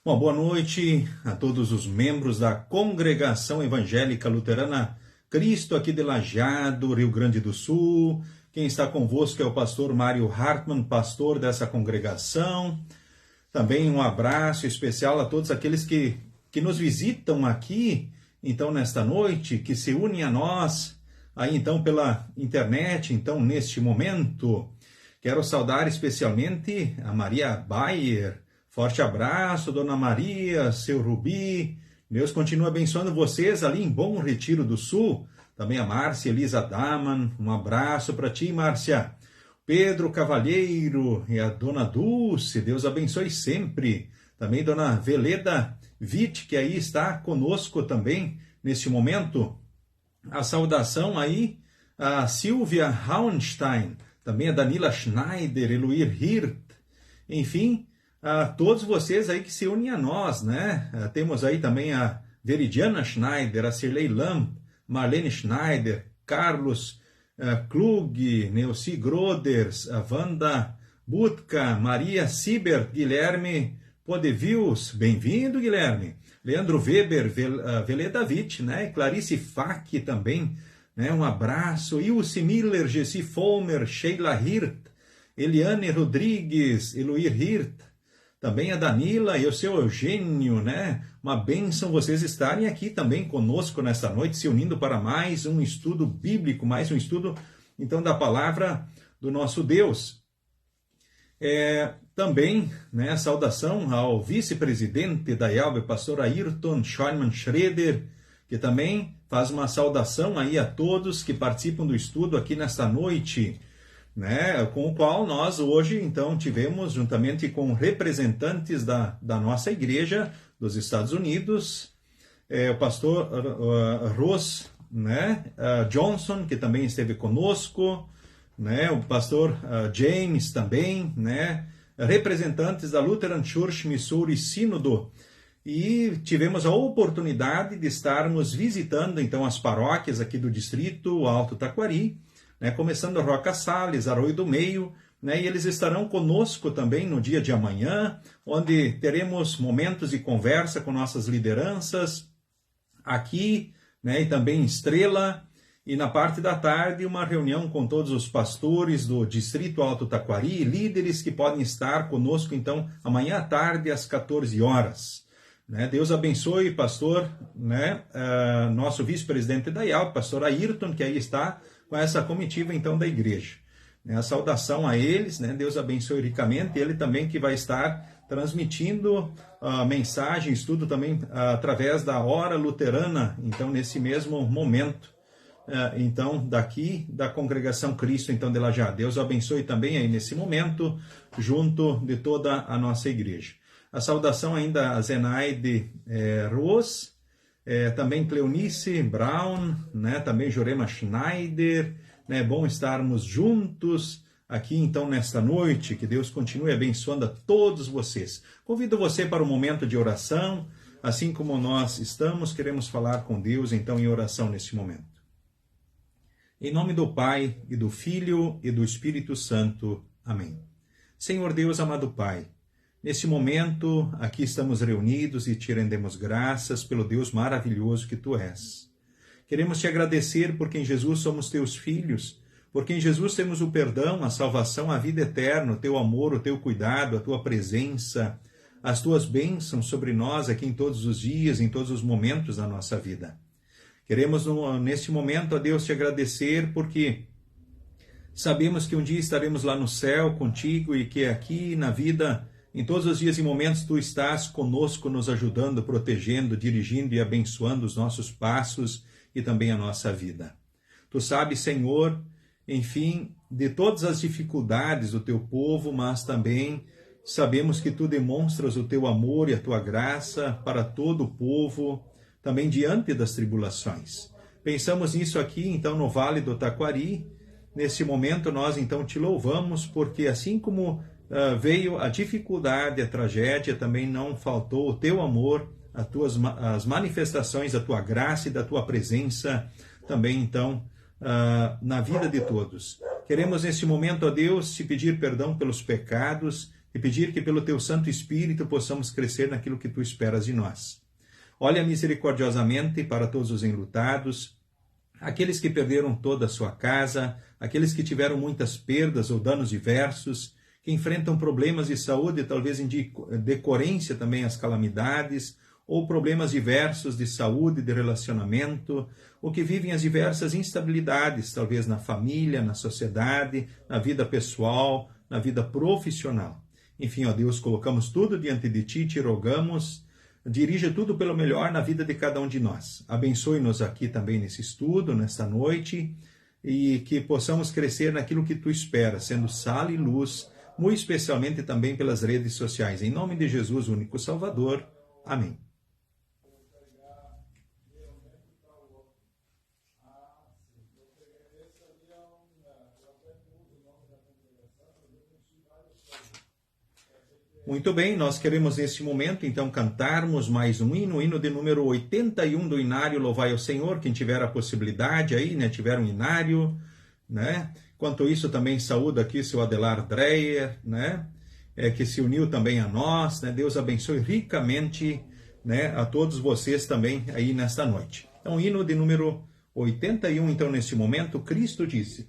Uma boa noite a todos os membros da Congregação Evangélica Luterana Cristo aqui de Lajeado, Rio Grande do Sul. Quem está convosco é o pastor Mário Hartmann, pastor dessa congregação. Também um abraço especial a todos aqueles que nos visitam aqui, então, nesta noite, que se unem a nós, aí então pela internet, então, neste momento. Quero saudar especialmente a Maria Bayer. Forte abraço, Dona Maria, seu Rubi. Deus continua abençoando vocês ali em Bom Retiro do Sul. Também a Márcia Elisa Daman. Um abraço para ti, Márcia. Pedro Cavalheiro e a Dona Dulce. Deus abençoe sempre. Também Dona Veleda Witt, que aí está conosco também neste momento. A saudação aí a Silvia Hauenstein. Também a Danila Schneider, Eloir Hirt. Enfim, a todos vocês aí que se unem a nós, né? Temos aí também a Veridiana Schneider, a Cirlei Lamp, Marlene Schneider, Carlos Klug, Neuci Groders, a Wanda Butka, Maria Sibert, Guilherme Podevils, bem-vindo, Guilherme. Leandro Weber, Veleda Witt, né? Clarice Fack também, né? Um abraço. Ilse Miller, Gessi Fomer, Sheila Hirt, Eliane Rodrigues, Eloir Hirt, também a Danila e o seu Eugênio, né? Uma bênção vocês estarem aqui também conosco nesta noite, se unindo para mais um estudo bíblico, mais um estudo, então, da palavra do nosso Deus. Também, né, saudação ao vice-presidente da IALB, pastor Ayrton Scheinman Schroeder, que também faz uma saudação aí a todos que participam do estudo aqui nesta noite, né, com o qual nós hoje, então, tivemos, juntamente com representantes da nossa igreja dos Estados Unidos, o pastor Ross, né, Johnson, que também esteve conosco, né, o pastor James também, né, representantes da Lutheran Church Missouri Sínodo, e tivemos a oportunidade de estarmos visitando, então, as paróquias aqui do distrito Alto Taquari, né, começando a Roca Salles, Arroio do Meio, né, e eles estarão conosco também no dia de amanhã, onde teremos momentos de conversa com nossas lideranças aqui, né, e também em Estrela, e na parte da tarde uma reunião com todos os pastores do Distrito Alto Taquari, líderes que podem estar conosco, então, amanhã à tarde às 14 horas. Né, Deus abençoe, pastor, né, nosso vice-presidente da IALB, pastor Ayrton, que aí está com essa comitiva, então, da igreja. A saudação a eles, né? Deus abençoe ricamente, ele também que vai estar transmitindo a mensagem, estudo também através da Hora Luterana, então, nesse mesmo momento, então, daqui da Congregação Cristo, então, de Lajeado. Deus abençoe também aí nesse momento, junto de toda a nossa igreja. A saudação ainda a Zenaide Ross, também Cleonice Brown, né, também Jorema Schneider, né, bom estarmos juntos aqui então nesta noite, que Deus continue abençoando a todos vocês. Convido você para um momento de oração, assim como nós estamos, queremos falar com Deus então em oração neste momento. Em nome do Pai, e do Filho, e do Espírito Santo. Amém. Senhor Deus, amado Pai, nesse momento, aqui estamos reunidos e te rendemos graças pelo Deus maravilhoso que Tu és. Queremos te agradecer porque em Jesus somos Teus filhos, porque em Jesus temos o perdão, a salvação, a vida eterna, o Teu amor, o Teu cuidado, a Tua presença, as Tuas bênçãos sobre nós aqui em todos os dias, em todos os momentos da nossa vida. Queremos, neste momento, a Deus te agradecer porque sabemos que um dia estaremos lá no céu contigo e que aqui na vida, em todos os dias e momentos, Tu estás conosco, nos ajudando, protegendo, dirigindo e abençoando os nossos passos e também a nossa vida. Tu sabes, Senhor, enfim, de todas as dificuldades do Teu povo, mas também sabemos que Tu demonstras o Teu amor e a Tua graça para todo o povo, também diante das tribulações. Pensamos nisso aqui, então, no Vale do Taquari. Nesse momento, nós, então, Te louvamos, porque assim como veio a dificuldade, a tragédia, também não faltou o Teu amor, as manifestações da Tua graça e da Tua presença, também, então, na vida de todos. Queremos, nesse momento, ó Deus, Te pedir perdão pelos pecados, e pedir que pelo Teu Santo Espírito possamos crescer naquilo que Tu esperas de nós. Olha misericordiosamente para todos os enlutados, aqueles que perderam toda a sua casa, aqueles que tiveram muitas perdas ou danos diversos, que enfrentam problemas de saúde, talvez em decorrência também às calamidades, ou problemas diversos de saúde, de relacionamento, ou que vivem as diversas instabilidades, talvez na família, na sociedade, na vida pessoal, na vida profissional. Enfim, ó Deus, colocamos tudo diante de Ti, te rogamos, dirija tudo pelo melhor na vida de cada um de nós. Abençoe-nos aqui também nesse estudo, nesta noite, e que possamos crescer naquilo que Tu esperas, sendo sal e luz, muito especialmente também pelas redes sociais. Em nome de Jesus, o único Salvador. Amém. Muito bem, nós queremos neste momento, então, cantarmos mais um hino, o hino de número 81 do Inário Louvai ao Senhor. Quem tiver a possibilidade aí, né, tiver um inário, né? Enquanto isso, também saúdo aqui seu Adelar Dreyer, né? Que se uniu também a nós, né? Deus abençoe ricamente, né, a todos vocês também aí nesta noite. Então, hino de número 81, então, neste momento, Cristo disse.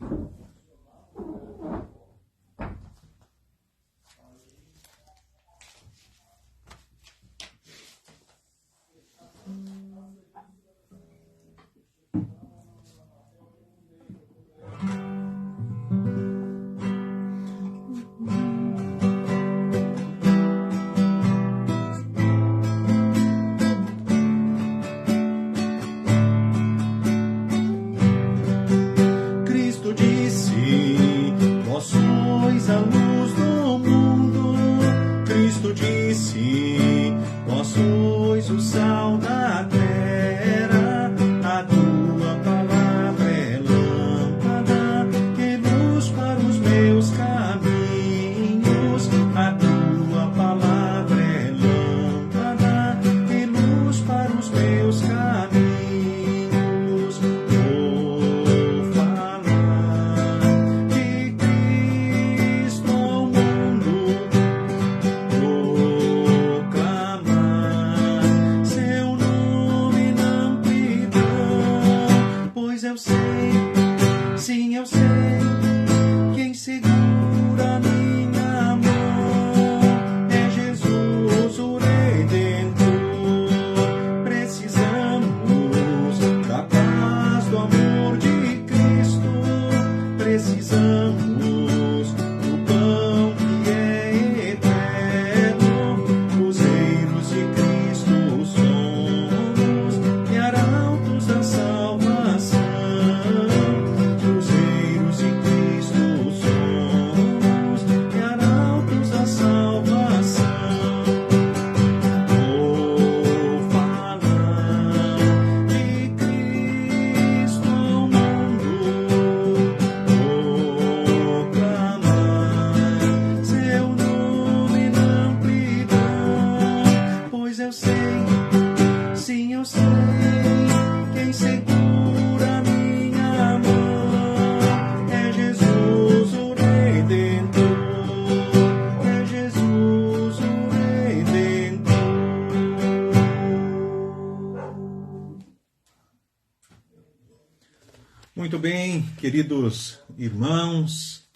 Muito bem, queridos irmãos,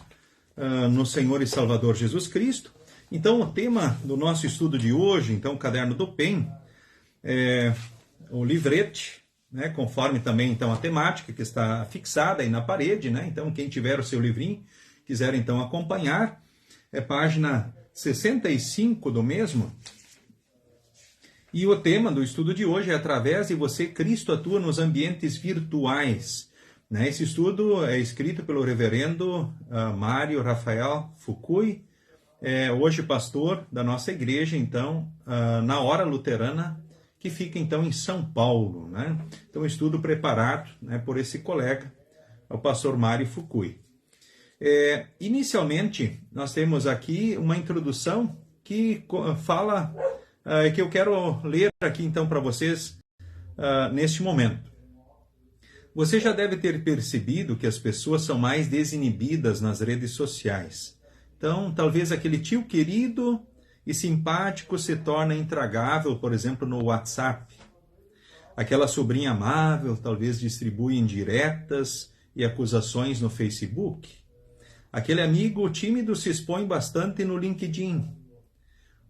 no Senhor e Salvador Jesus Cristo. Então, o tema do nosso estudo de hoje, então, o Caderno do PEN, é o livrete, né, conforme também, então, a temática que está fixada aí na parede, né? Então, quem tiver o seu livrinho, quiser, então, acompanhar, é página 65 do mesmo. E o tema do estudo de hoje é Através de você, Cristo atua nos ambientes virtuais. Esse estudo é escrito pelo reverendo Mário Rafael Fukui, hoje pastor da nossa igreja, então, na Hora Luterana, que fica, então, em São Paulo, né? Então, estudo preparado, né, por esse colega, o pastor Mário Fukui. Inicialmente, nós temos aqui uma introdução que fala, que eu quero ler aqui, então, para vocês, neste momento. Você já deve ter percebido que as pessoas são mais desinibidas nas redes sociais. Então, talvez aquele tio querido e simpático se torna intragável, por exemplo, no WhatsApp. Aquela sobrinha amável talvez distribui indiretas e acusações no Facebook. Aquele amigo tímido se expõe bastante no LinkedIn.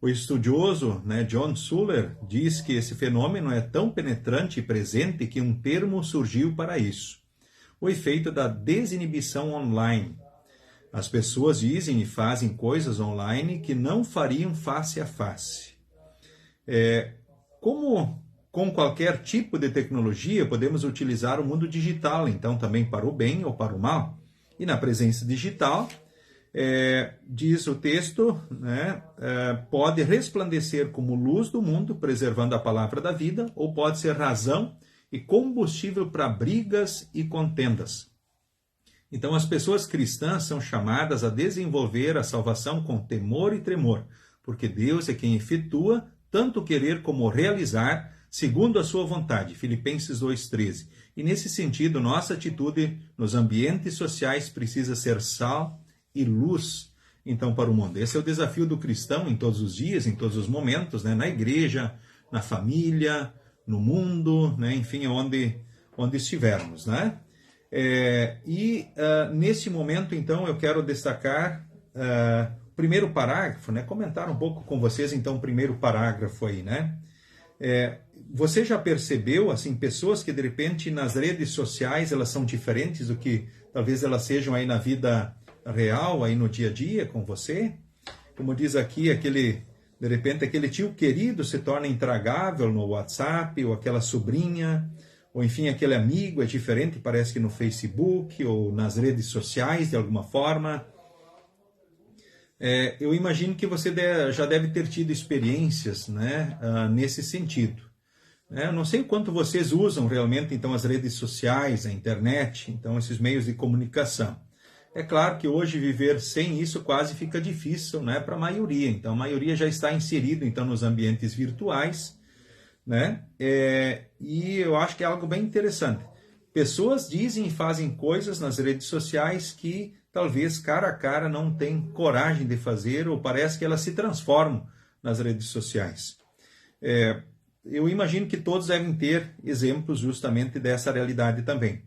O estudioso, John Suller, diz que esse fenômeno é tão penetrante e presente que um termo surgiu para isso: o efeito da desinibição online. As pessoas dizem e fazem coisas online que não fariam face a face. Como com qualquer tipo de tecnologia, podemos utilizar o mundo digital, então, também para o bem ou para o mal. E na presença digital, diz o texto, pode resplandecer como luz do mundo, preservando a palavra da vida, ou pode ser razão e combustível para brigas e contendas. Então, as pessoas cristãs são chamadas a desenvolver a salvação com temor e tremor, porque Deus é quem efetua tanto querer como realizar, segundo a sua vontade. Filipenses 2,13. E nesse sentido, nossa atitude nos ambientes sociais precisa ser sal e luz, então, para o mundo. Esse é o desafio do cristão em todos os dias, em todos os momentos, na igreja, na família, no mundo, enfim, onde estivermos, nesse momento, então, eu quero destacar o primeiro parágrafo, comentar um pouco com vocês, então, o primeiro parágrafo aí, você já percebeu, assim, pessoas que, de repente, nas redes sociais, elas são diferentes do que talvez elas sejam aí na vida real, aí no dia a dia com você? Como diz aqui, de repente, aquele tio querido se torna intragável no WhatsApp, ou aquela sobrinha, ou enfim, aquele amigo é diferente, parece que no Facebook ou nas redes sociais, de alguma forma. Eu imagino que você já deve ter tido experiências nesse sentido. Eu não sei o quanto vocês usam realmente então as redes sociais, a internet, então esses meios de comunicação. É claro que hoje viver sem isso quase fica difícil, para a maioria. Então a maioria já está inserido então nos ambientes virtuais, e eu acho que é algo bem interessante. Pessoas dizem e fazem coisas nas redes sociais que talvez cara a cara não têm coragem de fazer, ou parece que elas se transformam nas redes sociais. Eu imagino que todos devem ter exemplos justamente dessa realidade também.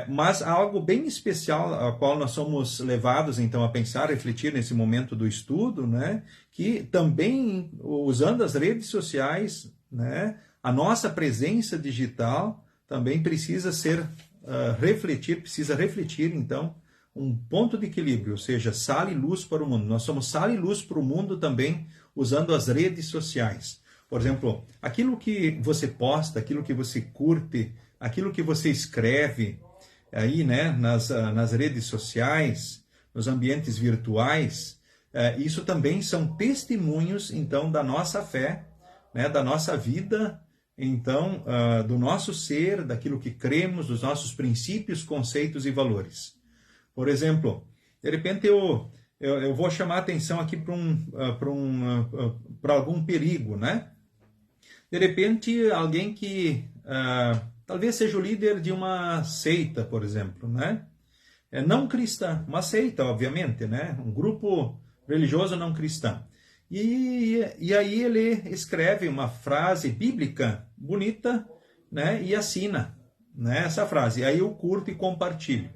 Mas há algo bem especial ao qual nós somos levados então a pensar, a refletir nesse momento do estudo, que também usando as redes sociais, a nossa presença digital também precisa refletir então um ponto de equilíbrio, ou seja, sal e luz para o mundo. Nós somos sal e luz para o mundo também usando as redes sociais. Por exemplo, aquilo que você posta, aquilo que você curte, aquilo que você escreve aí, nas redes sociais, nos ambientes virtuais, isso também são testemunhos, então, da nossa fé, da nossa vida, então, do nosso ser, daquilo que cremos, dos nossos princípios, conceitos e valores. Por exemplo, de repente eu vou chamar a atenção aqui para algum perigo, De repente, alguém que talvez seja o líder de uma seita, por exemplo, não cristã, uma seita, obviamente, um grupo religioso não cristão. E aí ele escreve uma frase bíblica bonita, e assina, essa frase. E aí eu curto e compartilho.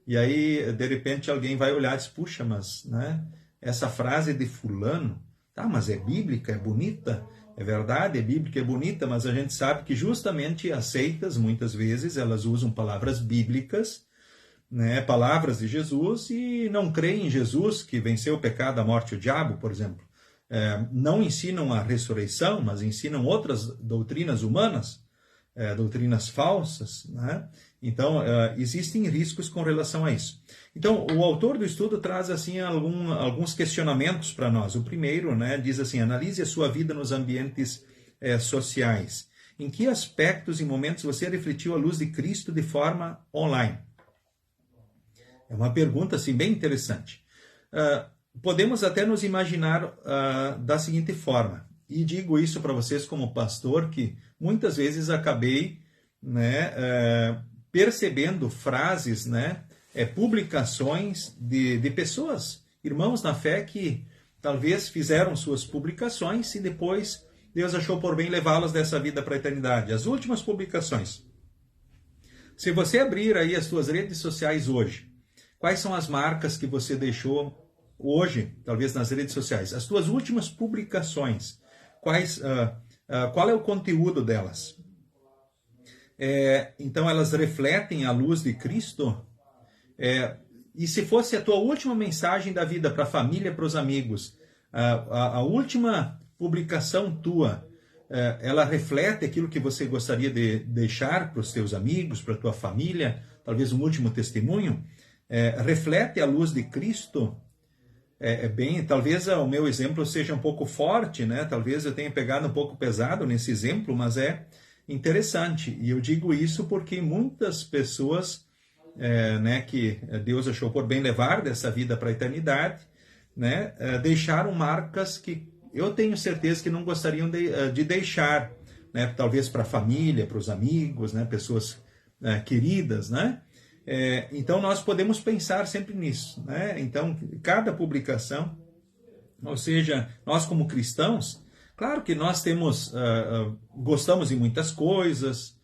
E aí, de repente, alguém vai olhar e diz, puxa, mas essa frase de fulano, mas é bíblica, é bonita, é verdade, é bíblica, é bonita, mas a gente sabe que justamente as seitas, muitas vezes, elas usam palavras bíblicas, palavras de Jesus, e não creem em Jesus, que venceu o pecado, a morte e o diabo, por exemplo. Não ensinam a ressurreição, mas ensinam outras doutrinas humanas, doutrinas falsas, Então, existem riscos com relação a isso. Então, o autor do estudo traz assim alguns questionamentos para nós. O primeiro, diz assim: analise a sua vida nos ambientes sociais. Em que aspectos e momentos você refletiu a luz de Cristo de forma online? É uma pergunta assim, bem interessante. Podemos até nos imaginar da seguinte forma, e digo isso para vocês como pastor, que muitas vezes acabei percebendo frases, publicações de pessoas irmãos na fé que talvez fizeram suas publicações e depois Deus achou por bem levá-los dessa vida para a eternidade. As últimas publicações. Se você abrir aí as suas redes sociais hoje, quais são as marcas que você deixou hoje, talvez nas redes sociais? As suas últimas publicações, qual é o conteúdo delas? Então elas refletem a luz de Cristo? E se fosse a tua última mensagem da vida para a família, para os amigos, a última publicação tua, ela reflete aquilo que você gostaria de deixar para os teus amigos, para a tua família, talvez um último testemunho, reflete a luz de Cristo? Talvez o meu exemplo seja um pouco forte, né? Talvez eu tenha pegado um pouco pesado nesse exemplo, mas é interessante. E eu digo isso porque muitas pessoas, né, que Deus achou por bem levar dessa vida para a eternidade, né, deixaram marcas que eu tenho certeza que não gostariam de deixar, né, talvez para a família, para os amigos, né, pessoas queridas, né? Então nós podemos pensar sempre nisso, né? Então cada publicação, ou seja, nós como cristãos, claro que nós gostamos de muitas coisas,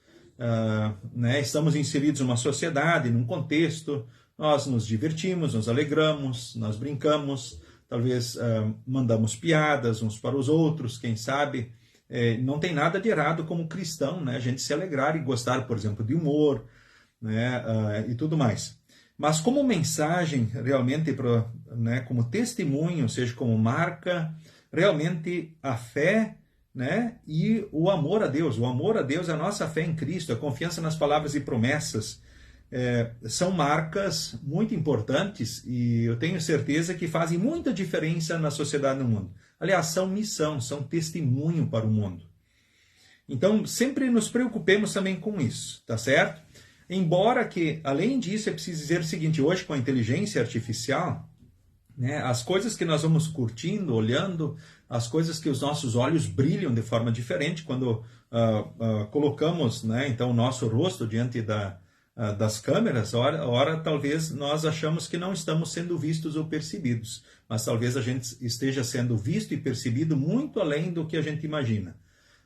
né? Estamos inseridos numa sociedade, num contexto, nós nos divertimos, nos alegramos, nós brincamos, talvez mandamos piadas uns para os outros, quem sabe. Não tem nada de errado como cristão, né? A gente se alegrar e gostar, por exemplo, de humor, né? E tudo mais. Mas como mensagem, realmente, né, como testemunho, ou seja, como marca, realmente a fé, né, e o amor a Deus. O amor a Deus, a nossa fé em Cristo, a confiança nas palavras e promessas, são marcas muito importantes e eu tenho certeza que fazem muita diferença na sociedade e no mundo. Aliás, são missão, são testemunho para o mundo. Então, sempre nos preocupemos também com isso, tá certo? Embora que, além disso, é preciso dizer o seguinte, hoje com a inteligência artificial, né, as coisas que nós vamos curtindo, olhando, as coisas que os nossos olhos brilham de forma diferente quando colocamos, né, então, o nosso rosto diante das câmeras, ora talvez nós achamos que não estamos sendo vistos ou percebidos, mas talvez a gente esteja sendo visto e percebido muito além do que a gente imagina,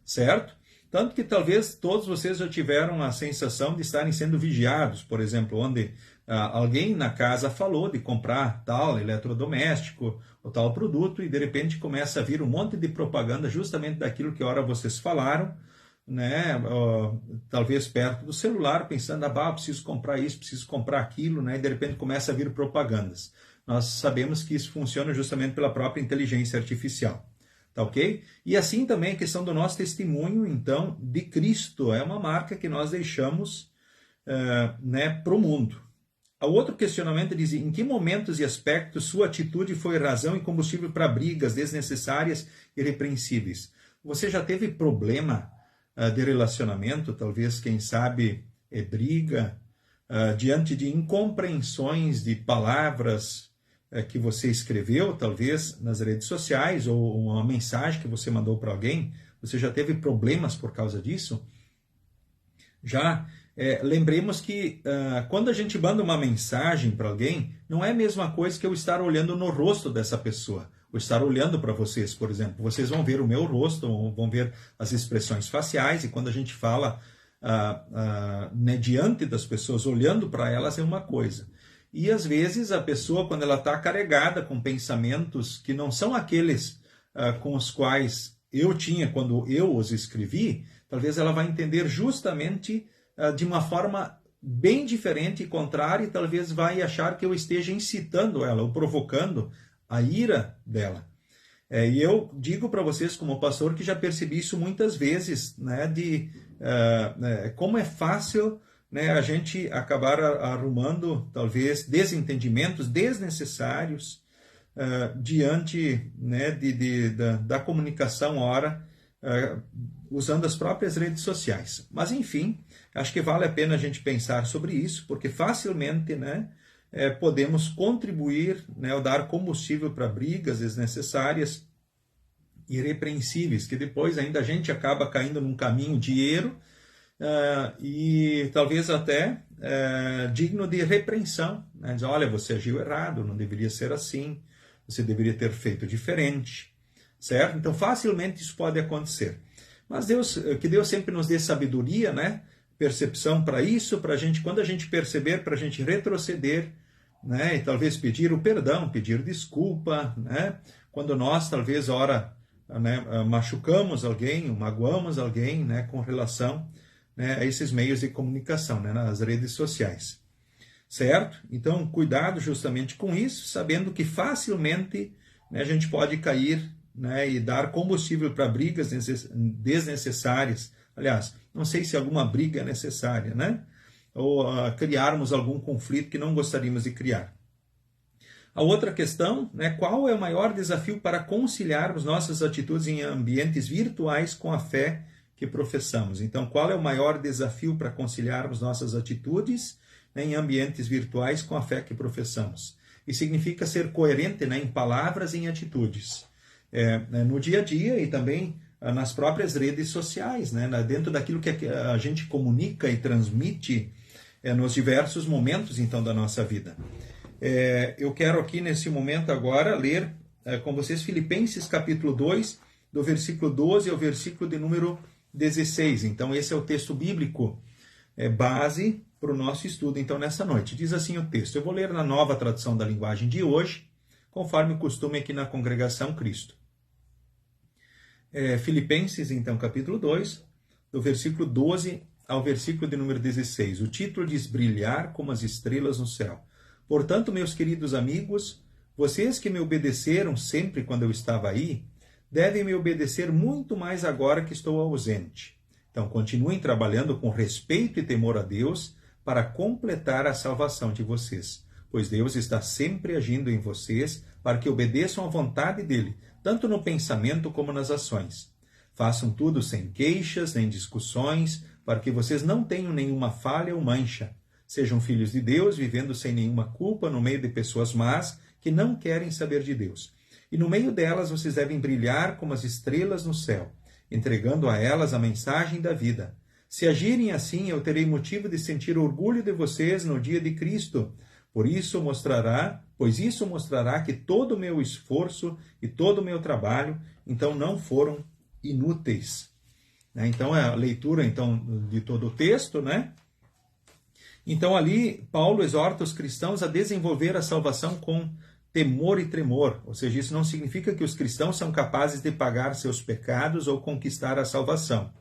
certo? Tanto que talvez todos vocês já tiveram a sensação de estarem sendo vigiados, por exemplo, onde alguém na casa falou de comprar tal eletrodoméstico ou tal produto e de repente começa a vir um monte de propaganda justamente daquilo que ora vocês falaram, né? Talvez perto do celular, pensando, preciso comprar isso, preciso comprar aquilo, né? E de repente começa a vir propagandas. Nós sabemos que isso funciona justamente pela própria inteligência artificial. Tá ok? E assim também a questão do nosso testemunho, então, de Cristo. É uma marca que nós deixamos né, para o mundo. O outro questionamento diz, em que momentos e aspectos sua atitude foi razão e combustível para brigas desnecessárias e irrepreensíveis? Você já teve problema de relacionamento, talvez, quem sabe, briga, diante de incompreensões de palavras que você escreveu, talvez, nas redes sociais, ou uma mensagem que você mandou para alguém, você já teve problemas por causa disso? Já lembremos que quando a gente manda uma mensagem para alguém, não é a mesma coisa que eu estar olhando no rosto dessa pessoa, ou estar olhando para vocês, por exemplo. Vocês vão ver o meu rosto, vão ver as expressões faciais, e quando a gente fala né, diante das pessoas, olhando para elas, é uma coisa. E às vezes a pessoa, quando ela está carregada com pensamentos que não são aqueles com os quais eu tinha quando eu os escrevi, talvez ela vai entender justamente de uma forma bem diferente e contrária, e talvez vai achar que eu esteja incitando ela ou provocando a ira dela. E eu digo para vocês, como pastor, que já percebi isso muitas vezes, né, como é fácil, né, a gente acabar arrumando, talvez, desentendimentos desnecessários diante, né, da comunicação, ora, usando as próprias redes sociais. Mas, enfim, acho que vale a pena a gente pensar sobre isso, porque facilmente, né, podemos contribuir, né, ou dar combustível para brigas desnecessárias, irrepreensíveis, que depois ainda a gente acaba caindo num caminho de erro, e talvez até digno de repreensão, né? Diz, olha, você agiu errado, não deveria ser assim, você deveria ter feito diferente, certo? Então, facilmente isso pode acontecer. Mas que Deus sempre nos dê sabedoria, né? Percepção para isso, para a gente, quando a gente perceber, para a gente retroceder, né? E talvez pedir o perdão, pedir desculpa, né? Quando nós, talvez, né, machucamos alguém, magoamos alguém, né? Com relação, né, a esses meios de comunicação, né? Nas redes sociais. Certo? Então, cuidado justamente com isso, sabendo que facilmente, né, a gente pode cair, né, e dar combustível para brigas desnecessárias. Aliás, não sei se alguma briga é necessária, né? Ou criarmos algum conflito que não gostaríamos de criar. A outra questão, né, qual é o maior desafio para conciliarmos nossas atitudes em ambientes virtuais com a fé que professamos? Então, qual é o maior desafio para conciliarmos nossas atitudes, né, em ambientes virtuais com a fé que professamos? E significa ser coerente, né, em palavras e em atitudes. No dia a dia e também nas próprias redes sociais, né, dentro daquilo que a gente comunica e transmite nos diversos momentos, então, da nossa vida. Eu quero aqui, nesse momento agora, ler com vocês Filipenses capítulo 2, do versículo 12 ao versículo de número 16. Então, esse é o texto bíblico base para o nosso estudo, então, nessa noite. Diz assim o texto. Eu vou ler na Nova Tradução da Linguagem de hoje, conforme o costume aqui na Congregação Cristo. Filipenses, então, capítulo 2, do versículo 12 ao versículo de número 16. O título diz: Brilhar como as estrelas no céu. Portanto, meus queridos amigos, vocês que me obedeceram sempre quando eu estava aí, devem me obedecer muito mais agora que estou ausente. Então, continuem trabalhando com respeito e temor a Deus para completar a salvação de vocês, pois Deus está sempre agindo em vocês para que obedeçam à vontade dele, tanto no pensamento como nas ações. Façam tudo sem queixas nem discussões, para que vocês não tenham nenhuma falha ou mancha. Sejam filhos de Deus, vivendo sem nenhuma culpa no meio de pessoas más que não querem saber de Deus. E no meio delas vocês devem brilhar como as estrelas no céu, entregando a elas a mensagem da vida. Se agirem assim, eu terei motivo de sentir orgulho de vocês no dia de Cristo. Pois isso mostrará que todo o meu esforço e todo o meu trabalho, então, não foram inúteis. Então, é a leitura, então, de todo o texto, né? Então, ali, Paulo exorta os cristãos a desenvolver a salvação com temor e tremor. Ou seja, isso não significa que os cristãos são capazes de pagar seus pecados ou conquistar a salvação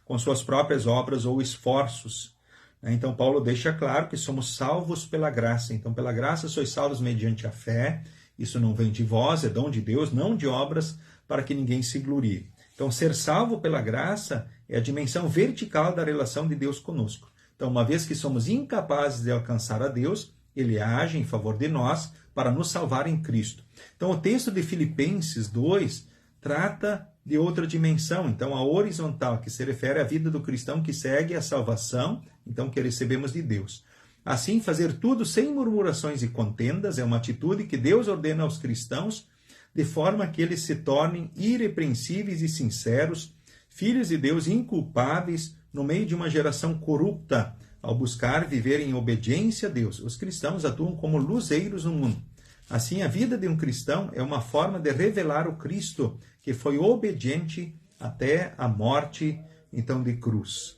com suas próprias obras ou esforços. Então, Paulo deixa claro que somos salvos pela graça. Então, pela graça sois salvos mediante a fé. Isso não vem de vós, é dom de Deus, não de obras, para que ninguém se glorie. Então, ser salvo pela graça é a dimensão vertical da relação de Deus conosco. Então, uma vez que somos incapazes de alcançar a Deus, ele age em favor de nós para nos salvar em Cristo. Então, o texto de Filipenses 2 trata de outra dimensão, então a horizontal, que se refere à vida do cristão que segue a salvação, então que recebemos de Deus. Assim, fazer tudo sem murmurações e contendas é uma atitude que Deus ordena aos cristãos, de forma que eles se tornem irrepreensíveis e sinceros, filhos de Deus inculpáveis no meio de uma geração corrupta, ao buscar viver em obediência a Deus. Os cristãos atuam como luzeiros no mundo. Assim, a vida de um cristão é uma forma de revelar o Cristo, que foi obediente até a morte, então, de cruz.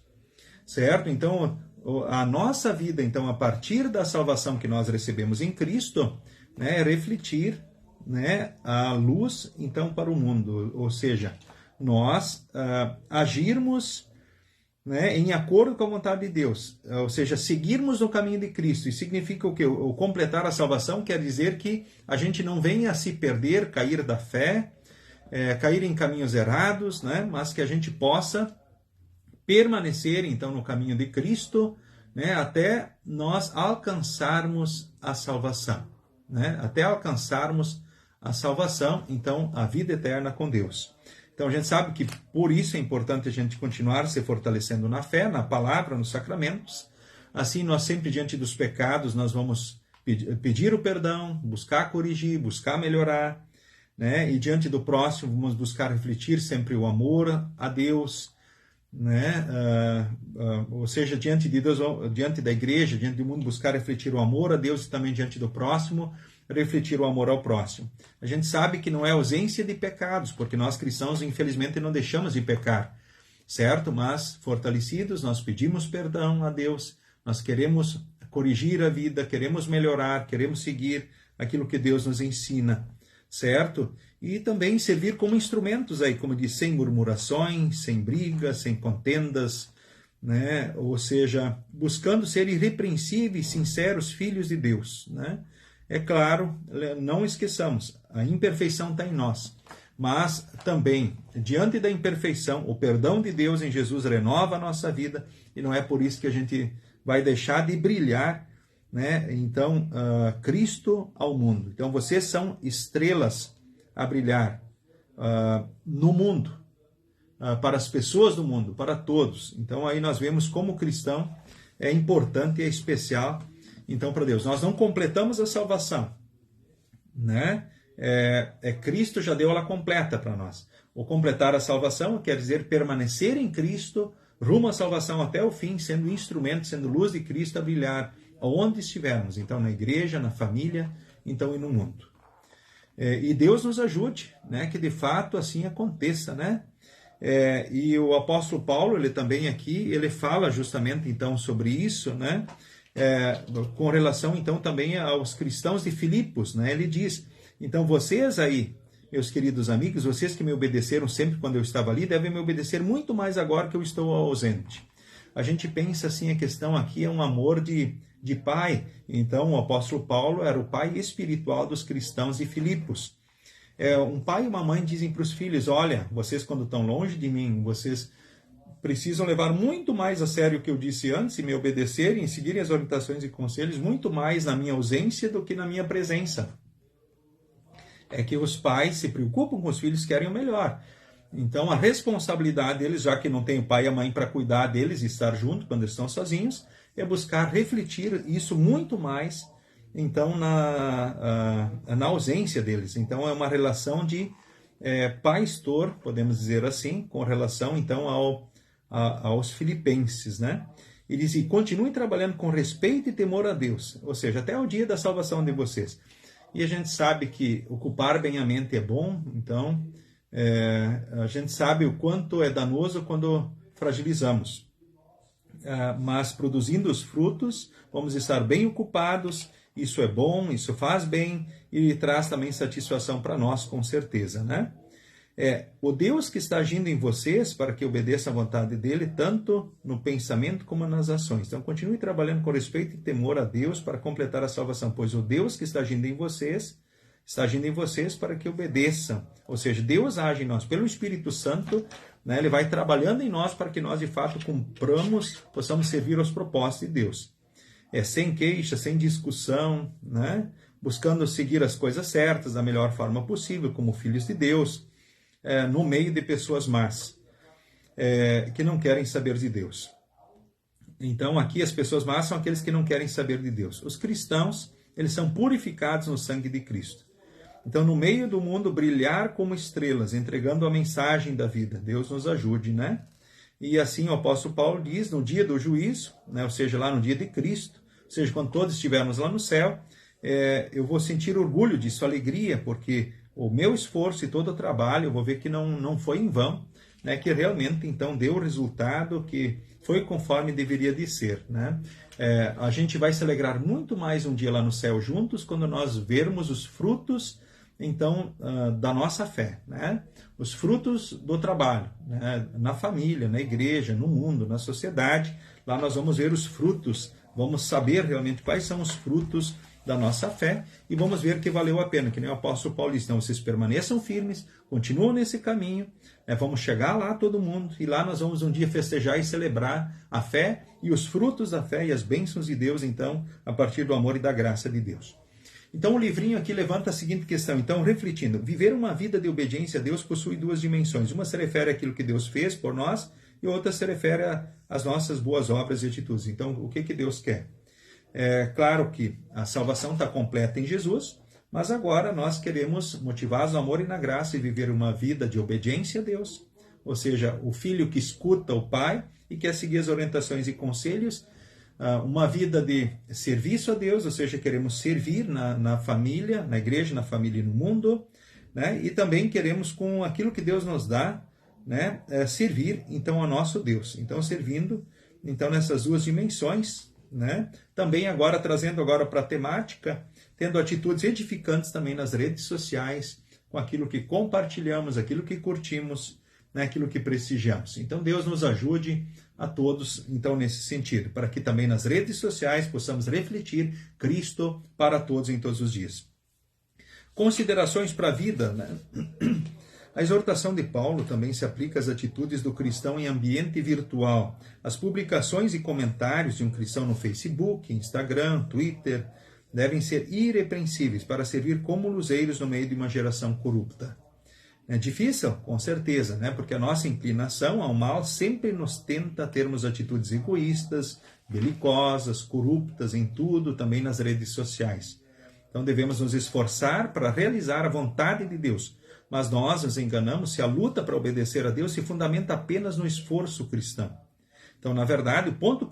Certo? Então, a nossa vida, então, a partir da salvação que nós recebemos em Cristo, né, é refletir, né, a luz, então, para o mundo. Ou seja, nós agirmos, né, em acordo com a vontade de Deus, ou seja, seguirmos no caminho de Cristo. E significa o quê? O completar a salvação quer dizer que a gente não venha a se perder, cair da fé, cair em caminhos errados, né, mas que a gente possa permanecer, então, no caminho de Cristo, né, até nós alcançarmos a salvação, né, até alcançarmos a salvação, então, a vida eterna com Deus. Então, a gente sabe que por isso é importante a gente continuar se fortalecendo na fé, na palavra, nos sacramentos. Assim, nós sempre, diante dos pecados, nós vamos pedir o perdão, buscar corrigir, buscar melhorar, né? E diante do próximo, vamos buscar refletir sempre o amor a Deus, né? Ou seja, diante de Deus, diante da igreja, diante do mundo, buscar refletir o amor a Deus e também diante do próximo, refletir o amor ao próximo. A gente sabe que não é ausência de pecados, porque nós cristãos, infelizmente, não deixamos de pecar, certo? Mas, fortalecidos, nós pedimos perdão a Deus, nós queremos corrigir a vida, queremos melhorar, queremos seguir aquilo que Deus nos ensina, certo? E também servir como instrumentos aí, como diz, sem murmurações, sem brigas, sem contendas, né? Ou seja, buscando ser irrepreensíveis, sinceros filhos de Deus, né? É claro, não esqueçamos, a imperfeição está em nós, mas também, diante da imperfeição, o perdão de Deus em Jesus renova a nossa vida, e não é por isso que a gente vai deixar de brilhar, né? Então, Cristo ao mundo. Então, vocês são estrelas a brilhar no mundo, para as pessoas do mundo, para todos. Então, aí nós vemos como cristão é importante e é especial, então, para Deus. Nós não completamos a salvação, né? Cristo já deu ela completa para nós. O completar a salvação quer dizer permanecer em Cristo, rumo à salvação até o fim, sendo instrumento, sendo luz de Cristo a brilhar aonde estivermos. Então, na igreja, na família, então e no mundo. E Deus nos ajude, né? Que de fato assim aconteça, né? E o apóstolo Paulo, ele também aqui, ele fala justamente então sobre isso, né? Com relação então também aos cristãos de Filipos, né? Ele diz, então vocês aí, meus queridos amigos, vocês que me obedeceram sempre quando eu estava ali, devem me obedecer muito mais agora que eu estou ausente. A gente pensa assim, a questão aqui é um amor de pai. Então o apóstolo Paulo era o pai espiritual dos cristãos de Filipos. Um pai e uma mãe dizem para os filhos, olha, vocês quando estão longe de mim, vocês precisam levar muito mais a sério o que eu disse antes e me obedecerem e seguirem as orientações e conselhos muito mais na minha ausência do que na minha presença. É que os pais se preocupam com os filhos, querem o melhor. Então a responsabilidade deles, já que não tem o pai e a mãe para cuidar deles e estar junto quando estão sozinhos, é buscar refletir isso muito mais então na ausência deles. Então é uma relação de pastor, podemos dizer assim, com relação então aos filipenses, né? E diz, e continuem trabalhando com respeito e temor a Deus, ou seja, até o dia da salvação de vocês. E a gente sabe que ocupar bem a mente é bom, então a gente sabe o quanto é danoso quando fragilizamos. Mas produzindo os frutos, vamos estar bem ocupados, isso é bom, isso faz bem e traz também satisfação para nós, com certeza, né? O Deus que está agindo em vocês para que obedeça à vontade dele, tanto no pensamento como nas ações. Então, continue trabalhando com respeito e temor a Deus para completar a salvação, pois o Deus que está agindo em vocês, está agindo em vocês para que obedeçam. Ou seja, Deus age em nós pelo Espírito Santo, né? Ele vai trabalhando em nós para que nós, de fato, possamos servir aos propósitos de Deus. Sem queixa, sem discussão, né? Buscando seguir as coisas certas da melhor forma possível, como filhos de Deus, no meio de pessoas más, que não querem saber de Deus. Então, aqui as pessoas más são aqueles que não querem saber de Deus. Os cristãos, eles são purificados no sangue de Cristo. Então, no meio do mundo, brilhar como estrelas, entregando a mensagem da vida. Deus nos ajude, né? E assim o apóstolo Paulo diz, no dia do juízo, né? Ou seja, lá no dia de Cristo, ou seja, quando todos estivermos lá no céu, eu vou sentir orgulho disso, alegria, porque o meu esforço e todo o trabalho, eu vou ver que não foi em vão, né? Que realmente, então, deu o resultado que foi conforme deveria de ser, né? A gente vai se alegrar muito mais um dia lá no céu juntos, quando nós vermos os frutos, então, da nossa fé, né? Os frutos do trabalho, né? Na família, na igreja, no mundo, na sociedade. Lá nós vamos ver os frutos, vamos saber realmente quais são os frutos da nossa fé e vamos ver que valeu a pena, que nem o apóstolo Paulo disse. Então, vocês permaneçam firmes, continuam nesse caminho, né? Vamos chegar lá todo mundo e lá nós vamos um dia festejar e celebrar a fé e os frutos da fé e as bênçãos de Deus, então, a partir do amor e da graça de Deus. Então o livrinho aqui levanta a seguinte questão, então refletindo, viver uma vida de obediência a Deus possui duas dimensões, uma se refere àquilo que Deus fez por nós e outra se refere às nossas boas obras e atitudes. Então o que Deus quer? Claro que a salvação está completa em Jesus, mas agora nós queremos, motivados no amor e na graça, e viver uma vida de obediência a Deus, ou seja, o filho que escuta o pai e quer seguir as orientações e conselhos uma vida de serviço a Deus, ou seja, queremos servir na família, na igreja, na família e no mundo, né? E também queremos, com aquilo que Deus nos dá, né, servir então ao nosso Deus. Então, servindo então nessas duas dimensões, né? Também agora trazendo agora para a temática, tendo atitudes edificantes também nas redes sociais, com aquilo que compartilhamos, aquilo que curtimos, né, aquilo que prestigiamos. Então Deus nos ajude a todos, então, nesse sentido, para que também nas redes sociais possamos refletir Cristo para todos em todos os dias. Considerações para a vida, né? A exortação de Paulo também se aplica às atitudes do cristão em ambiente virtual. As publicações e comentários de um cristão no Facebook, Instagram, Twitter, devem ser irrepreensíveis para servir como luzeiros no meio de uma geração corrupta. É difícil? Com certeza, né? Porque a nossa inclinação ao mal sempre nos tenta termos atitudes egoístas, belicosas, corruptas em tudo, também nas redes sociais. Então devemos nos esforçar para realizar a vontade de Deus. Mas nós nos enganamos se a luta para obedecer a Deus se fundamenta apenas no esforço cristão. Então, na verdade, o ponto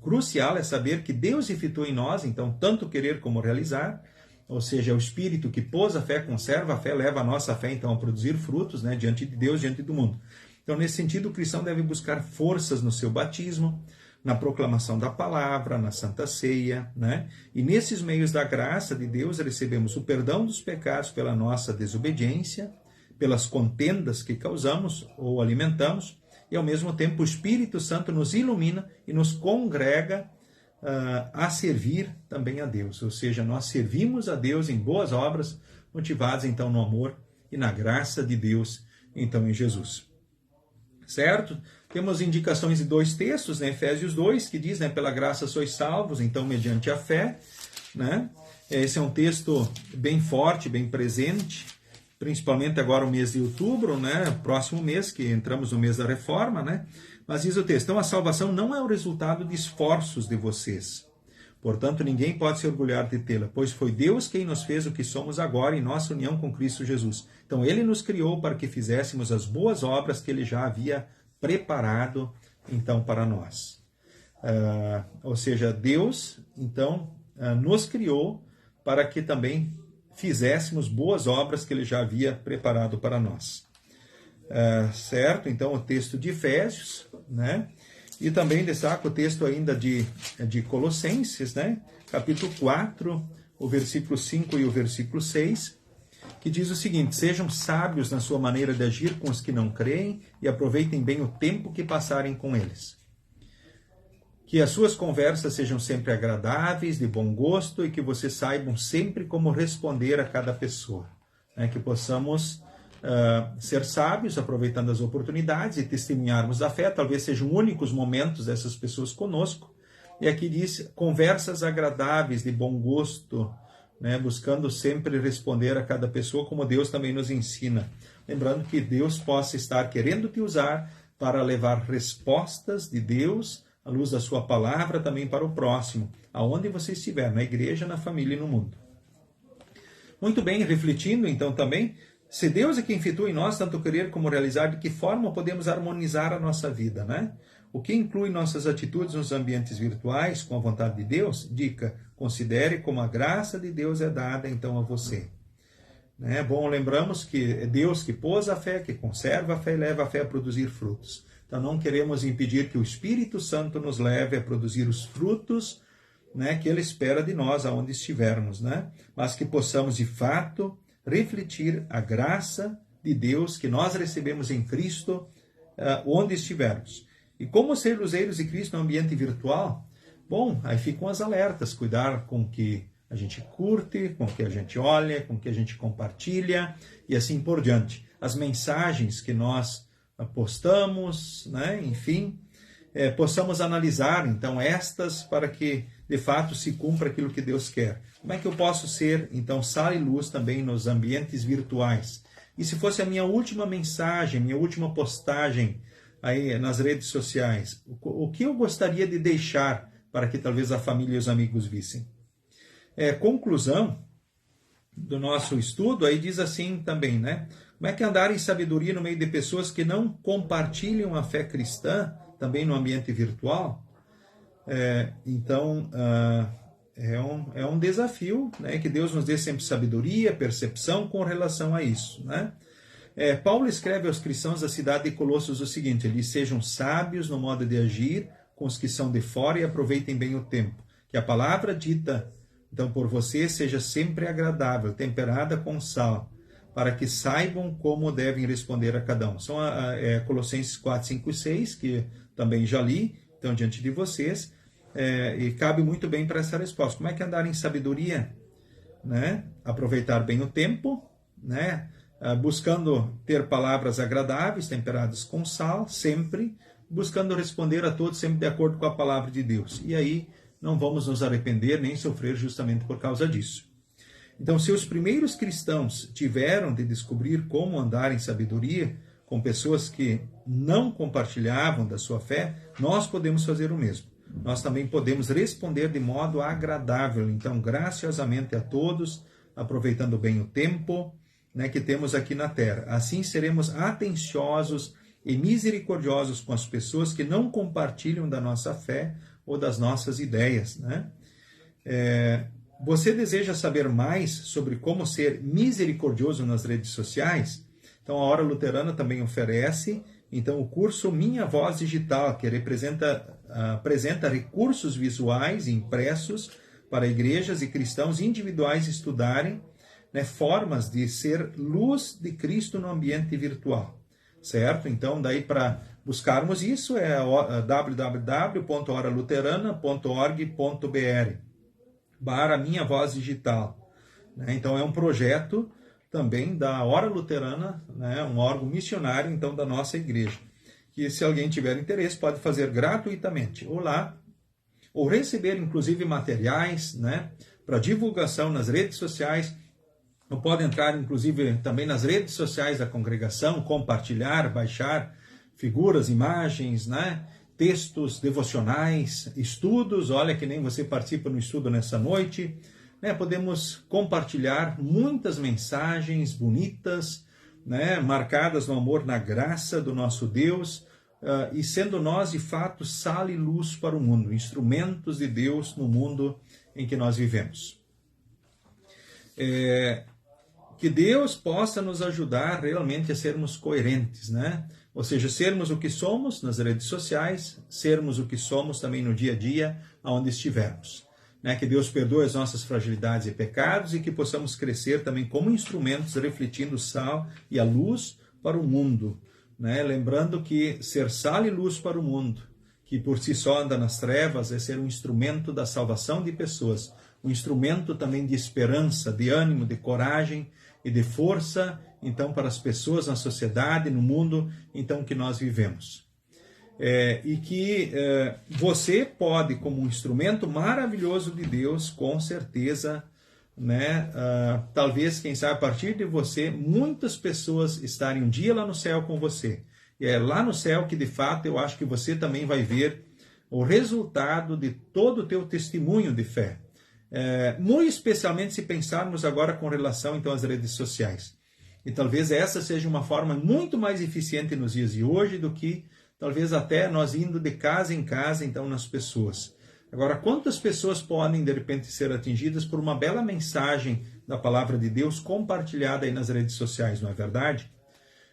crucial é saber que Deus efetuou em nós, então, tanto querer como realizar, ou seja, o Espírito que pôs a fé, conserva a fé, leva a nossa fé, então, a produzir frutos, né, diante de Deus, diante do mundo. Então, nesse sentido, o cristão deve buscar forças no seu batismo, na proclamação da palavra, na Santa Ceia, né? E nesses meios da graça de Deus recebemos o perdão dos pecados pela nossa desobediência, pelas contendas que causamos ou alimentamos, e ao mesmo tempo o Espírito Santo nos ilumina e nos congrega a servir também a Deus. Ou seja, nós servimos a Deus em boas obras, motivados então no amor e na graça de Deus, então em Jesus. Certo? Temos indicações de dois textos, né? Efésios 2, que diz, né, pela graça sois salvos, então mediante a fé, né? Esse é um texto bem forte, bem presente, principalmente agora o mês de outubro, né? Próximo mês, que entramos no mês da reforma, né? Mas diz o texto, então a salvação não é o resultado de esforços de vocês. Portanto, ninguém pode se orgulhar de tê-la, pois foi Deus quem nos fez o que somos agora em nossa união com Cristo Jesus. Então, Ele nos criou para que fizéssemos as boas obras que Ele já havia preparado, então, para nós. Ou seja, Deus, então, nos criou para que também fizéssemos boas obras que Ele já havia preparado para nós. Certo? Então, o texto de Efésios, né? E também destaco o texto ainda de Colossenses, né? Capítulo 4, o versículo 5 e o versículo 6, que diz o seguinte: sejam sábios na sua maneira de agir com os que não creem e aproveitem bem o tempo que passarem com eles. Que as suas conversas sejam sempre agradáveis, de bom gosto e que vocês saibam sempre como responder a cada pessoa. Né? Que possamos ser sábios, aproveitando as oportunidades e testemunharmos a fé. Talvez sejam únicos momentos dessas pessoas conosco. E aqui diz, conversas agradáveis, de bom gosto, né? Buscando sempre responder a cada pessoa, como Deus também nos ensina. Lembrando que Deus possa estar querendo te usar para levar respostas de Deus, à luz da sua palavra, também para o próximo, aonde você estiver, na igreja, na família e no mundo. Muito bem, refletindo então também, se Deus é quem efetua em nós tanto querer como realizar, de que forma podemos harmonizar a nossa vida, né? O que inclui nossas atitudes nos ambientes virtuais com a vontade de Deus? Dica, considere como a graça de Deus é dada então a você. Né? Bom, lembramos que é Deus que pôs a fé, que conserva a fé e leva a fé a produzir frutos. Então não queremos impedir que o Espírito Santo nos leve a produzir os frutos, né, que Ele espera de nós aonde estivermos, né? Mas que possamos de fato refletir a graça de Deus que nós recebemos em Cristo onde estivermos. E como ser luzeiros de Cristo no ambiente virtual? Bom, aí ficam as alertas, cuidar com o que a gente curte, com o que a gente olha, com o que a gente compartilha e assim por diante. As mensagens que nós postamos, né? Enfim, possamos analisar então estas para que de fato se cumpra aquilo que Deus quer. Como é que eu posso ser então sal e luz também nos ambientes virtuais? E se fosse a minha última mensagem, minha última postagem aí nas redes sociais, o que eu gostaria de deixar para que talvez a família e os amigos vissem? Conclusão do nosso estudo aí diz assim também, né? Como é que andar em sabedoria no meio de pessoas que não compartilham a fé cristã, também no ambiente virtual? Então, é um desafio, né, que Deus nos dê sempre sabedoria, percepção com relação a isso, né? Paulo escreve aos cristãos da cidade de Colossos o seguinte: eles sejam sábios no modo de agir com os que são de fora e aproveitem bem o tempo. Que a palavra dita, então, por você seja sempre agradável, temperada com sal, para que saibam como devem responder a cada um. São Colossenses 4, 5 e 6, que também já li, então, diante de vocês, e cabe muito bem para essa resposta. Como é que andar em sabedoria? Né? Aproveitar bem o tempo, né? Buscando ter palavras agradáveis, temperadas com sal, sempre, buscando responder a todos sempre de acordo com a palavra de Deus. E aí não vamos nos arrepender nem sofrer justamente por causa disso. Então, se os primeiros cristãos tiveram de descobrir como andar em sabedoria com pessoas que não compartilhavam da sua fé, nós podemos fazer o mesmo. Nós também podemos responder de modo agradável, então, graciosamente a todos, aproveitando bem o tempo, né, que temos aqui na terra. Assim seremos atenciosos e misericordiosos com as pessoas que não compartilham da nossa fé ou das nossas ideias, né? Você deseja saber mais sobre como ser misericordioso nas redes sociais? Então, a Hora Luterana também oferece então o curso Minha Voz Digital, que apresenta recursos visuais impressos para igrejas e cristãos individuais estudarem, né, formas de ser luz de Cristo no ambiente virtual, certo? Então, daí para buscarmos isso é www.horaluterana.org.br /Minha Voz Digital. Né? Então, é um projeto também da Hora Luterana, né, um órgão missionário, então, da nossa igreja, que se alguém tiver interesse pode fazer gratuitamente, ou lá, ou receber, inclusive, materiais, né, para divulgação nas redes sociais, ou pode entrar, inclusive, também nas redes sociais da congregação, compartilhar, baixar figuras, imagens, né, textos devocionais, estudos, olha que nem você participa no estudo nessa noite, né, podemos compartilhar muitas mensagens bonitas, né, marcadas no amor, na graça do nosso Deus, e sendo nós, de fato, sal e luz para o mundo, instrumentos de Deus no mundo em que nós vivemos. Que Deus possa nos ajudar realmente a sermos coerentes, né? Ou seja, sermos o que somos nas redes sociais, sermos o que somos também no dia a dia, aonde estivermos. Né? Que Deus perdoe as nossas fragilidades e pecados e que possamos crescer também como instrumentos, refletindo o sal e a luz para o mundo. Né? Lembrando que ser sal e luz para o mundo, que por si só anda nas trevas, é ser um instrumento da salvação de pessoas, um instrumento também de esperança, de ânimo, de coragem e de força, então, para as pessoas na sociedade, no mundo, então, que nós vivemos. E que você pode, como um instrumento maravilhoso de Deus, com certeza, né, talvez, quem sabe, a partir de você, muitas pessoas estarem um dia lá no céu com você. E é lá no céu que, de fato, eu acho que você também vai ver o resultado de todo o teu testemunho de fé. Muito especialmente se pensarmos agora com relação, então, às redes sociais. E talvez essa seja uma forma muito mais eficiente nos dias de hoje do que, talvez, até nós indo de casa em casa, então, nas pessoas. Agora, quantas pessoas podem, de repente, ser atingidas por uma bela mensagem da palavra de Deus compartilhada aí nas redes sociais, não é verdade?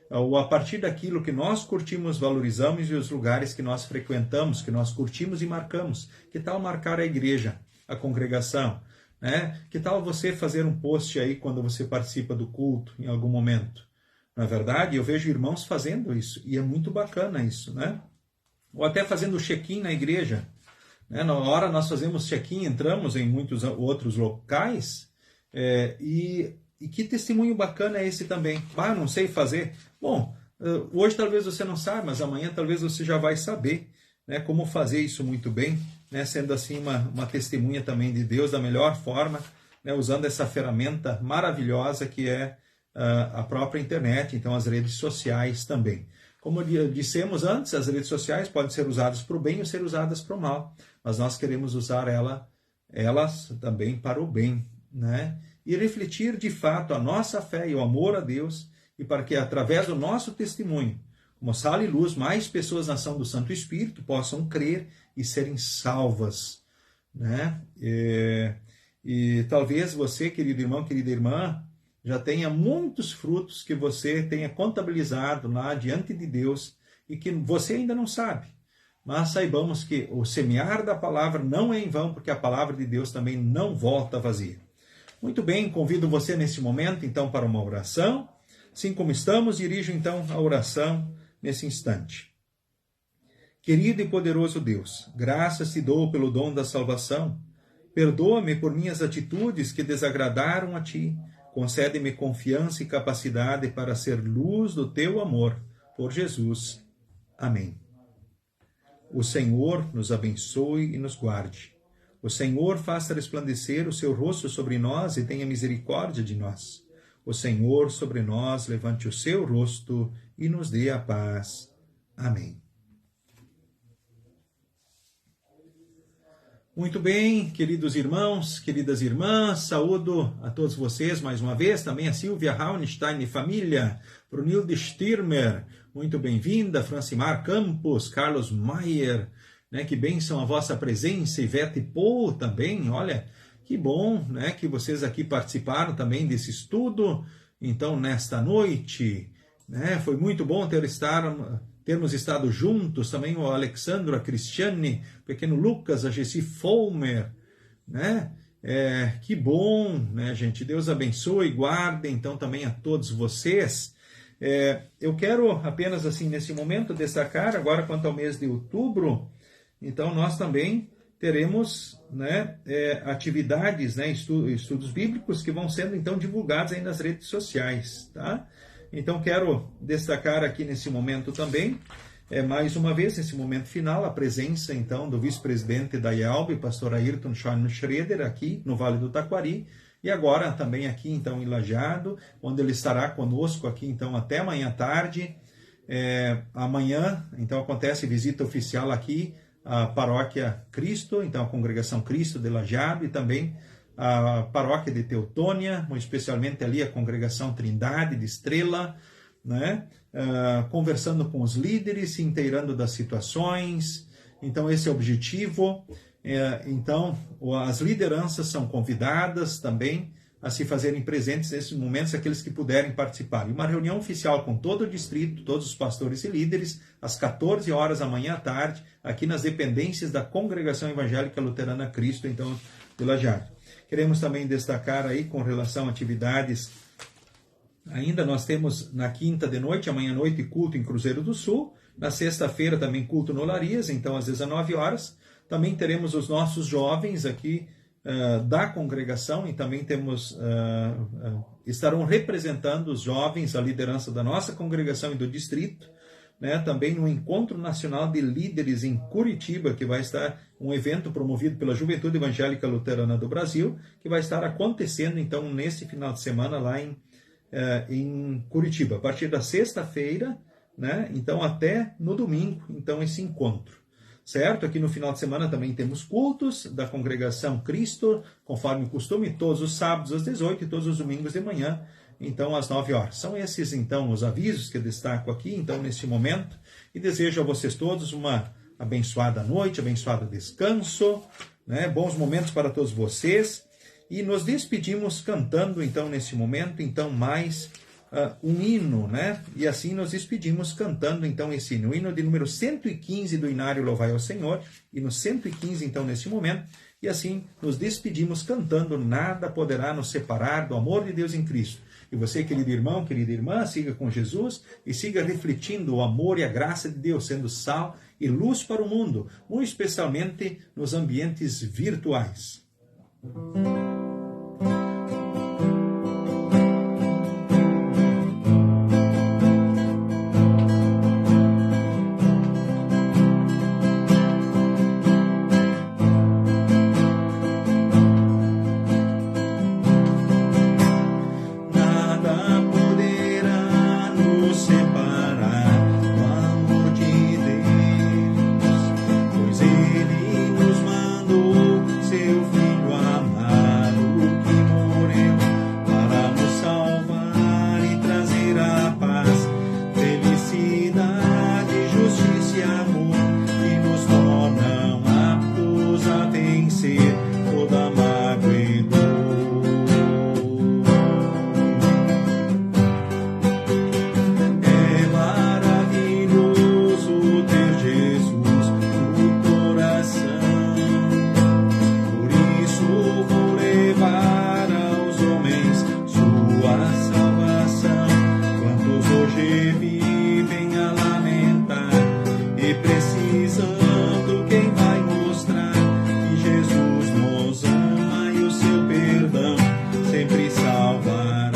Ou a partir daquilo que nós curtimos, valorizamos e os lugares que nós frequentamos, que nós curtimos e marcamos. Que tal marcar a igreja, a congregação? Né? Que tal você fazer um post aí quando você participa do culto em algum momento? Na verdade, eu vejo irmãos fazendo isso e é muito bacana isso, né? Ou até fazendo check-in na igreja, né? Na hora nós fazemos check-in, entramos em muitos outros locais e que testemunho bacana é esse também? Não sei fazer. Bom, hoje talvez você não saiba, mas amanhã talvez você já vai saber, né, como fazer isso muito bem, né, sendo assim uma testemunha também de Deus da melhor forma, né, usando essa ferramenta maravilhosa que é a própria internet, então as redes sociais também. Como dissemos antes, as redes sociais podem ser usadas para o bem ou ser usadas para o mal, mas nós queremos usar elas também para o bem, né? E refletir de fato a nossa fé e o amor a Deus, e para que através do nosso testemunho, como sal e luz, mais pessoas na ação do Santo Espírito possam crer e serem salvas, né? E talvez você, querido irmão, querida irmã, já tenha muitos frutos que você tenha contabilizado lá diante de Deus e que você ainda não sabe. Mas saibamos que o semear da palavra não é em vão, porque a palavra de Deus também não volta vazia. Muito bem, convido você nesse momento, então, para uma oração. Assim como estamos, dirijo, então, a oração nesse instante. Querido e poderoso Deus, graças te dou pelo dom da salvação. Perdoa-me por minhas atitudes que desagradaram a ti. Concede-me confiança e capacidade para ser luz do teu amor. Por Jesus. Amém. O Senhor nos abençoe e nos guarde. O Senhor faça resplandecer o seu rosto sobre nós e tenha misericórdia de nós. O Senhor sobre nós levante o seu rosto e nos dê a paz. Amém. Muito bem, queridos irmãos, queridas irmãs, saúdo a todos vocês mais uma vez, também a Silvia Rauenstein e família, Brunilde Stirmer, muito bem-vinda, Francimar Campos, Carlos Maier, né, que bênção a vossa presença, Ivete Pou também, olha, que bom, né, que vocês aqui participaram também desse estudo, então nesta noite, né, foi muito bom termos estado juntos, também o Alexandro, a Cristiane, o pequeno Lucas, a Gessi Folmer, né? Que bom, né, gente? Deus abençoe e guarde, então, também a todos vocês. Eu quero apenas, assim, nesse momento, destacar, agora quanto ao mês de outubro, então, nós também teremos, né, atividades, né, estudos bíblicos que vão sendo, então, divulgados aí nas redes sociais, tá? Então, quero destacar aqui nesse momento também, mais uma vez, nesse momento final, a presença, então, do vice-presidente da IALB, pastor Ayrton Schreider, aqui no Vale do Taquari, e agora também aqui, então, em Lajeado, onde ele estará conosco aqui, então, até amanhã à tarde. Amanhã, então, acontece visita oficial aqui à Paróquia Cristo, então, a Congregação Cristo de Lajeado, e também a paróquia de Teutônia, especialmente ali a Congregação Trindade de Estrela, né? Conversando com os líderes, se inteirando das situações. Então, esse é o objetivo. Então, as lideranças são convidadas também a se fazerem presentes nesses momentos, aqueles que puderem participar. E uma reunião oficial com todo o distrito, todos os pastores e líderes, às 14 horas amanhã à tarde, aqui nas dependências da Congregação Evangélica Luterana Cristo, então, de Lajeado. Queremos também destacar aí com relação a atividades, ainda nós temos na quinta de noite, amanhã à noite, culto em Cruzeiro do Sul, na sexta-feira também culto no Olarias, então às 19 horas, também teremos os nossos jovens aqui da congregação e também estarão representando os jovens, a liderança da nossa congregação e do distrito, né, também no Encontro Nacional de Líderes em Curitiba, que vai estar um evento promovido pela Juventude Evangélica Luterana do Brasil, que vai estar acontecendo, então, nesse final de semana lá em Curitiba, a partir da sexta-feira, né, então, até no domingo, então, esse encontro. Certo? Aqui no final de semana também temos cultos da Congregação Cristo, conforme o costume, todos os sábados às 18 e todos os domingos de manhã, então, às 9 horas. São esses, então, os avisos que eu destaco aqui, então, neste momento. E desejo a vocês todos uma abençoada noite, abençoado descanso, né? Bons momentos para todos vocês. E nos despedimos cantando, então, nesse momento, então, mais um hino, né? E assim nos despedimos cantando, então, esse hino. O hino de número 115 do Inário Louvai ao Senhor. E no 115, então, nesse momento. E assim nos despedimos cantando Nada Poderá Nos Separar do Amor de Deus em Cristo. E você, querido irmão, querida irmã, siga com Jesus e siga refletindo o amor e a graça de Deus, sendo sal e luz para o mundo, muito especialmente nos ambientes virtuais. Seu Filho amado. precisando, quem vai mostrar que Jesus nos ama e o seu perdão sempre salvará.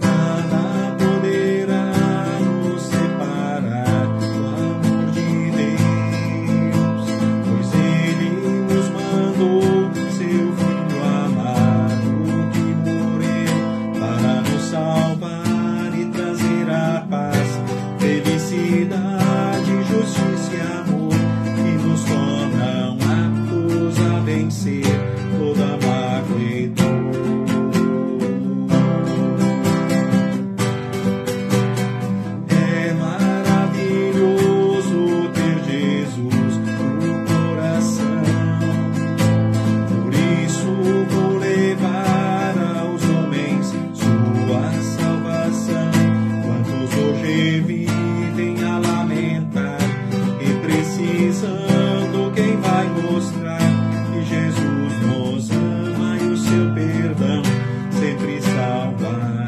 Nada poderá nos separar do amor de Deus, pois Ele nos mandou seu Filho amado que morreu para nos salvar e trazer a paz, felicidade, justiça e amor, que nos tornam aptos a vencer toda mágoa e dor. É maravilhoso ter Jesus no coração, por isso vou levar aos homens sua salvação. Quantos hoje vivem a lamentar e precisando, quem vai mostrar que Jesus nos ama e o seu perdão sempre salvará.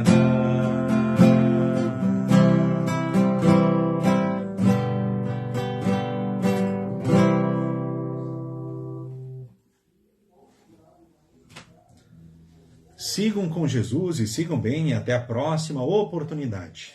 Sigam com Jesus e sigam bem, e até a próxima oportunidade.